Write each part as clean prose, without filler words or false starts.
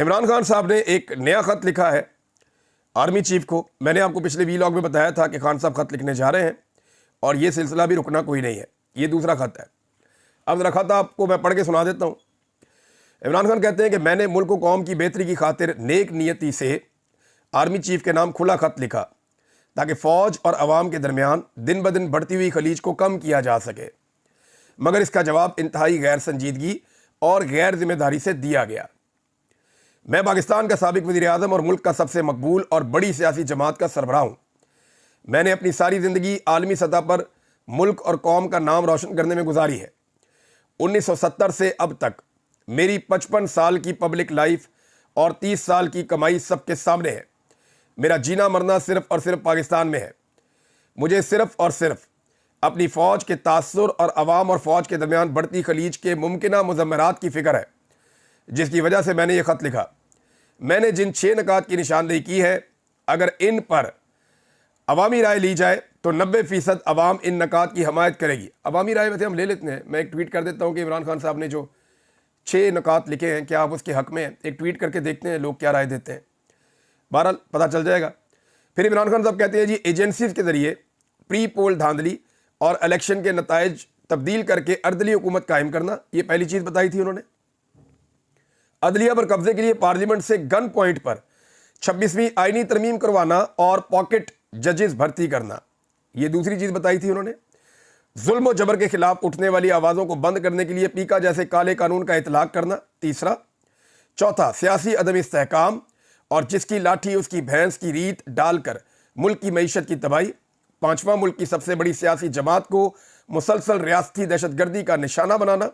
इमरान खान साहब ने एक नया ख़त लिखा है आर्मी चीफ को। मैंने आपको पिछले वीलॉग में बताया था कि खान साहब ख़त लिखने जा रहे हैं और ये सिलसिला भी रुकना कोई नहीं है। ये दूसरा ख़त है। अब ज़रा ख़त आपको मैं पढ़ के सुना देता हूँ। इमरान खान कहते हैं कि मैंने मुल्क व कौम की बेहतरी की खातिर नेक नियति से आर्मी चीफ के नाम खुला ख़त लिखा ताकि फ़ौज और अवाम के दरमियान दिन ब दिन बढ़ती हुई खलीज को कम किया जा सके, मगर इसका जवाब इंतहाई गैर संजीदगी और गैर जिम्मेदारी से दिया गया। मैं पाकिस्तान का साबिक वज़ीर आज़म और मुल्क का सबसे मकबूल और बड़ी सियासी जमात का सरबराह हूँ। मैंने अपनी सारी ज़िंदगी आलमी सतह पर मुल्क और कौम का नाम रोशन करने में गुजारी है। 1970 से अब तक मेरी 55 साल की पब्लिक लाइफ और 30 साल की कमाई सबके सामने है। मेरा जीना मरना सिर्फ़ और सिर्फ पाकिस्तान में है। मुझे सिर्फ़ और सिर्फ अपनी फ़ौज के तासुर और अवाम और फ़ौज के दरमियान बढ़ती खलीज के मुमकिना मुज़म्मरात की फ़िक्र है, जिसकी वजह से मैंने ये ख़त लिखा। मैंने जिन 6 नकात की निशानदेही की है, अगर इन पर अवामी राय ली जाए तो 90% अवाम इन नकात की हमायत करेगी। अवामी राय वैसे हम ले लेते हैं। मैं एक ट्वीट कर देता हूँ कि इमरान खान साहब ने जो 6 नकात लिखे हैं, क्या आप उसके हक़ में हैं? एक ट्वीट करके देखते हैं लोग क्या राय देते हैं। बहरहाल पता चल जाएगा। फिर इमरान खान साहब कहते हैं जी, एजेंसीज़ के ज़रिए प्री पोल धांधली और इलेक्शन के नताइज तब्दील करके अर्दली हुकूमत कायम करना, ये पहली चीज़ बताई थी उन्होंने। अदलिया पर कब्जे के लिए पार्लियामेंट से गन पॉइंट पर 26वीं आईनी तरमीम करवाना और पॉकेट जजेस भर्ती करना, ये दूसरी चीज़ बताई थी उन्होंने। जुल्म और जबर के खिलाफ उठने वाली आवाज़ों को बंद करने के लिए पीका जैसे काले कानून का इतलाक करना, तीसरा। चौथा, सियासी अदम इस्तेहकाम और जिसकी लाठी उसकी भैंस की रीत डालकर मुल्क की मईशत की तबाही। पांचवा, मुल्क की सबसे बड़ी सियासी जमात को मुसलसल रियासती दहशतगर्दी का निशाना बनाना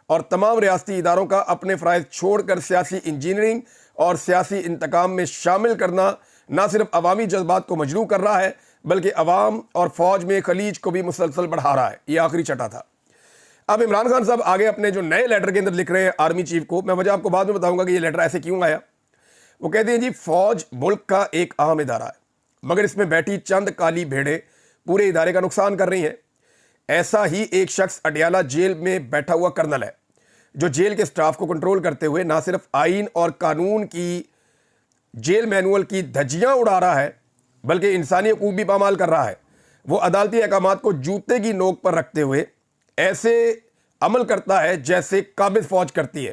और तमाम रियासती इदारों का अपने फ़राइज़ छोड़कर सियासी इंजीनियरिंग और सियासी इंतकाम में शामिल करना न सिर्फ अवामी जज्बात को मजरू कर रहा है बल्कि अवाम और फ़ौज में खलीज को भी मुसलसल बढ़ा रहा है। ये आखिरी चटा था। अब इमरान खान साहब आगे अपने जो नए लेटर के अंदर लिख रहे हैं आर्मी चीफ को, मैं वजह आपको बाद में बताऊंगा कि ये लेटर ऐसे क्यों आया। वो कहते हैं जी, फ़ौज मुल्क का एक अहम इदारा है, मगर इसमें बैठी चंद काली भेड़ें पूरे इदारे का नुकसान कर रही हैं। ऐसा ही एक शख्स अडयाला जेल में बैठा हुआ कर्नल है, जो जेल के स्टाफ को कंट्रोल करते हुए ना सिर्फ आइन और कानून की जेल मैनुअल की धज्जियां उड़ा रहा है बल्कि इंसानी हकूक भी पामाल कर रहा है। वो अदालती अहकामात को जूते की नोक पर रखते हुए ऐसे अमल करता है जैसे काबिज फौज करती है।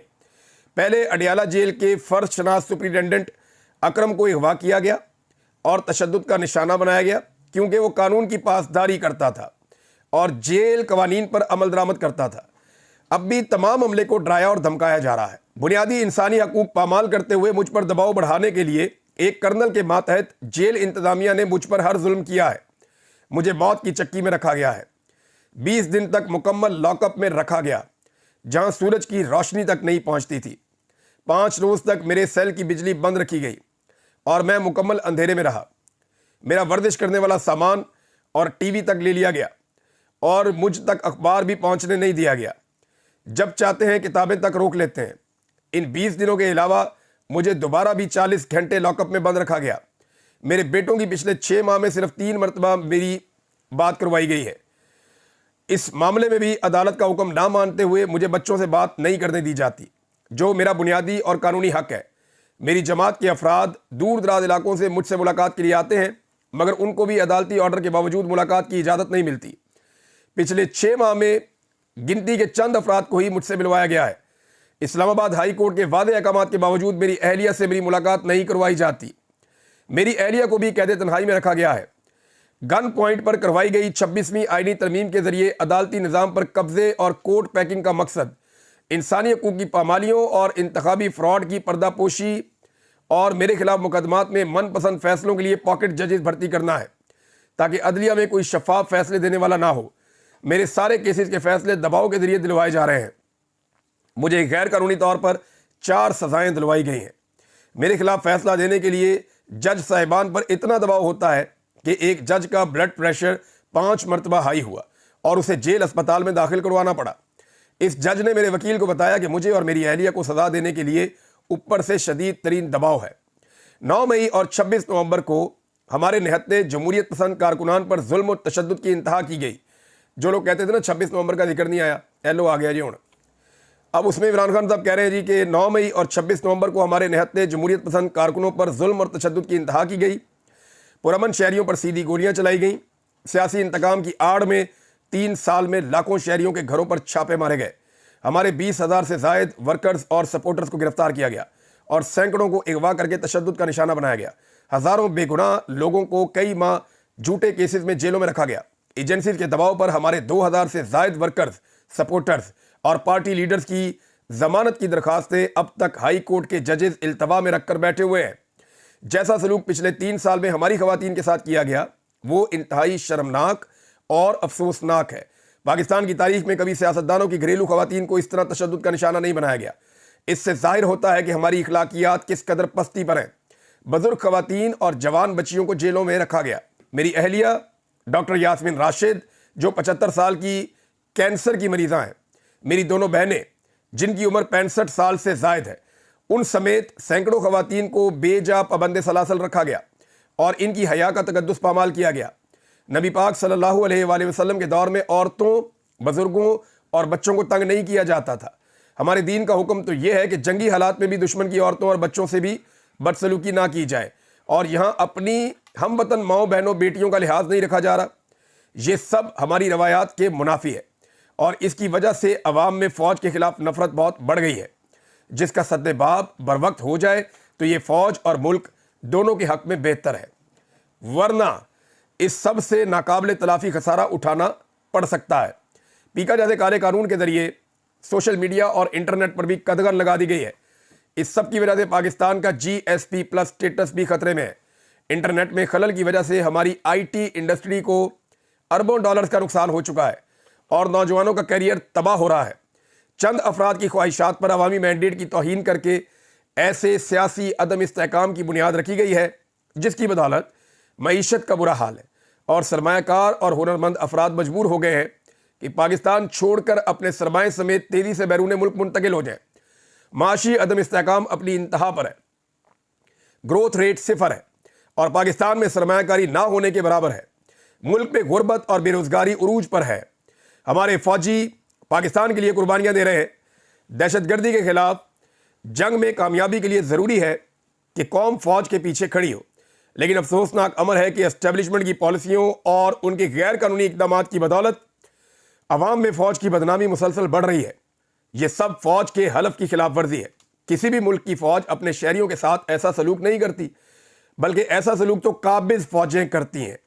पहले अडयाला जेल के फर्ज शनास सुपरिटेंडेंट अकरम को अगवा किया गया और तशद्दुद का निशाना बनाया गया क्योंकि वो कानून की पासदारी करता था और जेल कवानीन पर अमल दरामद करता था। अब भी तमाम अमले को डराया और धमकाया जा रहा है। बुनियादी इंसानी हकूक पामाल करते हुए मुझ पर दबाव बढ़ाने के लिए एक कर्नल के मातहत जेल इंतजामिया ने मुझ पर हर जुल्म किया है। मुझे मौत की चक्की में रखा गया है। 20 दिन तक मुकम्मल लॉकअप में रखा गया जहां सूरज की रोशनी तक नहीं पहुंचती थी। 5 रोज़ तक मेरे सेल की बिजली बंद रखी गई और मैं मुकम्मल अंधेरे में रहा। मेरा वर्जिश करने वाला सामान और टीवी तक ले लिया गया और मुझ तक अखबार भी पहुंचने नहीं दिया गया। जब चाहते हैं किताबें तक रोक लेते हैं। इन 20 दिनों के अलावा मुझे दोबारा भी 40 घंटे लॉकअप में बंद रखा गया। मेरे बेटों की पिछले 6 माह में सिर्फ 3 मरतबा मेरी बात करवाई गई है। इस मामले में भी अदालत का हुक्म ना मानते हुए मुझे बच्चों से बात नहीं करने दी जाती, जो मेरा बुनियादी और कानूनी हक है। मेरी जमात के अफराद दूर दराज इलाकों से मुझसे मुलाकात के लिए आते हैं, मगर उनको भी अदालती ऑर्डर के बावजूद मुलाकात की इजाज़त नहीं मिलती। पिछले 6 माह में गिनती के चंद अफराद को ही मुझसे मिलवाया गया है। इस्लामाबाद हाई कोर्ट के वादे अहकामात के बावजूद मेरी अहलिया से मेरी मुलाकात नहीं करवाई जाती। मेरी अहलिया को भी कैद तन्हाई में रखा गया है। गन पॉइंट पर करवाई गई 26वीं आईनी तरमीम के जरिए अदालती निज़ाम पर कब्जे और कोर्ट पैकिंग का मकसद इंसानी हकूक़ की पामालियों और इंतखाबी फ्रॉड की पर्दापोशी और मेरे खिलाफ मुकदमात में मनपसंद फैसलों के लिए पॉकेट जजेस भर्ती करना है ताकि अदलिया में कोई शफाफ फैसले देने वाला ना हो। मेरे सारे केसेस के फैसले दबाव के जरिए दिलवाए जा रहे हैं। मुझे गैर कानूनी तौर पर 4 सजाएं दिलवाई गई हैं। मेरे खिलाफ फैसला देने के लिए जज साहिबान पर इतना दबाव होता है कि एक जज का ब्लड प्रेशर 5 मरतबा हाई हुआ और उसे जेल अस्पताल में दाखिल करवाना पड़ा। इस जज ने मेरे वकील को बताया कि मुझे और मेरी अहलिया को सजा देने के लिए ऊपर से शदीद तरीन दबाव है। 9 मई और 26 नवंबर को हमारे निहत्ते जमहूरियत पसंद कारकुनान पर जुल्म और तशद्दुद की इंतहा की गई। जो लोग कहते थे ना 26 नवंबर का जिक्र नहीं आया, एलो आ गया जी हूँ। अब उसमें इमरान खान साहब कह रहे हैं जी कि 9 मई और 26 नवंबर को हमारे निहत्ते जमहूरियत पसंद कारकुनों पर जुल्म और तशद्दुद की इंतहा की गई। पुरअमन शहरियों पर सीधी गोलियां चलाई गईं। सियासी इंतकाम की आड़ में 3 साल में लाखों शहरियों के घरों पर छापे मारे गए। हमारे 20,000 से जायद वर्कर्स और सपोर्टर्स को गिरफ्तार किया गया और सैकड़ों को अगवा करके तशद्दुद का निशाना बनाया गया। हज़ारों बेगुनाह लोगों को कई माह झूठे केसेस में जेलों में रखा गया। एजेंसीज के दबाव पर हमारे 2,000 से जायद वर्कर्स, सपोर्टर्स और पार्टी लीडर्स की जमानत की दरखास्तें अब तक हाई कोर्ट के जजेस इल्तवा में रखकर बैठे हुए हैं। जैसा सलूक पिछले 3 साल में हमारी खवातीन के साथ किया गया वो इंतहाई शर्मनाक और अफसोसनाक है। पाकिस्तान की तारीख में कभी सियासतदानों की घरेलू खवातीन को इस तरह तशद्दुद का निशाना नहीं बनाया गया। इससे जाहिर होता है कि हमारी इखलाकियात किस कदर पस्ती पर हैं। बुजुर्ग खवातीन और जवान बच्चियों को जेलों में रखा गया। मेरी अहलिया डॉक्टर यास्मीन राशिद जो 75 साल की कैंसर की मरीजा हैं, मेरी दोनों बहनें जिनकी उम्र 65 साल से जायद है, उन समेत सैकड़ों खवातीन को बेजा पाबंद सलासल रखा गया और इनकी हया का तकद्दुस पामाल किया गया। नबी पाक सल्लल्लाहु अलैहि वसल्लम के दौर में औरतों, बुजुर्गों और बच्चों को तंग नहीं किया जाता था। हमारे दीन का हुक्म तो यह है कि जंगी हालात में भी दुश्मन की औरतों और बच्चों से भी बदसलूकी ना की जाए और यहाँ अपनी हम वतन माओ बहनों बेटियों का लिहाज नहीं रखा जा रहा। ये सब हमारी रवायात के मुनाफी है और इसकी वजह से अवाम में फ़ौज के खिलाफ नफरत बहुत बढ़ गई है, जिसका सद्देबाब बर वक्त हो जाए तो ये फ़ौज और मुल्क दोनों के हक में बेहतर है, वरना इस सब से नाकाबिल तलाफी खसारा उठाना पड़ सकता है। पीका जैसे काले कानून के जरिए सोशल मीडिया और इंटरनेट पर भी कदगन लगा दी गई है। इस सब की वजह से पाकिस्तान का GSP+ स्टेटस भी खतरे में है। इंटरनेट में खलल की वजह से हमारी IT इंडस्ट्री को अरबों डॉलर्स का नुकसान हो चुका है और नौजवानों का करियर तबाह हो रहा है। चंद अफराद की ख्वाहिशात पर अवामी मैंडेट की तौहीन करके ऐसे सियासी अदम इस्तेहकाम की बुनियाद रखी गई है जिसकी बदौलत मईशत का बुरा हाल है और सरमायाकार और हुनरमंद अफराद मजबूर हो गए हैं कि पाकिस्तान छोड़कर अपने सरमाए समेत तेजी से बैरून मुल्क मुंतकिल हो जाए। माशी अदम इस्तेहकाम अपनी इंतहा पर है, ग्रोथ रेट 0 है और पाकिस्तान में सरमायाकारी ना होने के बराबर है। मुल्क में गुर्बत और बेरोजगारी उरूज पर है। हमारे फौजी पाकिस्तान के लिए कुर्बानियां दे रहे हैं। दहशतगर्दी के खिलाफ जंग में कामयाबी के लिए ज़रूरी है कि कौम फौज के पीछे खड़ी हो, लेकिन अफसोसनाक अमर है कि एस्टेब्लिशमेंट की पॉलिसियों और उनके गैर कानूनी इकदाम की बदौलत अवाम में फ़ौज की बदनामी मुसलसल बढ़ रही है। यह सब फ़ौज के हलफ की खिलाफ वर्जी है। किसी भी मुल्क की फ़ौज अपने शहरियों के साथ ऐसा सलूक नहीं करती, बल्कि ऐसा सलूक तो काबिज फ़ौजें करती हैं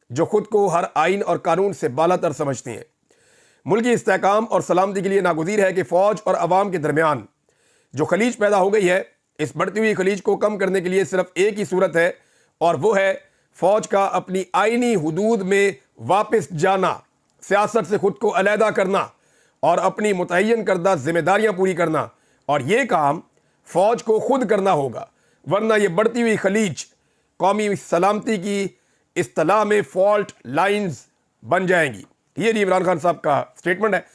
जो खुद को हर आइन और कानून से बालातर समझती हैं। मुल्क की इस्तेहकाम और सलामती के लिए नागुज़ीर है कि फ़ौज और अवाम के दरमियान जो खलीज पैदा हो गई है, इस बढ़ती हुई खलीज को कम करने के लिए सिर्फ एक ही सूरत है और वो है फ़ौज का अपनी आइनी हुदूद में वापस जाना, सियासत से खुद को अलहदा करना और अपनी मुतय्यन करदा जिम्मेदारियां पूरी करना। और ये काम फ़ौज को खुद करना होगा, वरना ये बढ़ती हुई खलीज कौमी सलामती की इस्तिलाह में फॉल्ट लाइन्स बन जाएंगी। ये जी इमरान खान साहब का स्टेटमेंट है।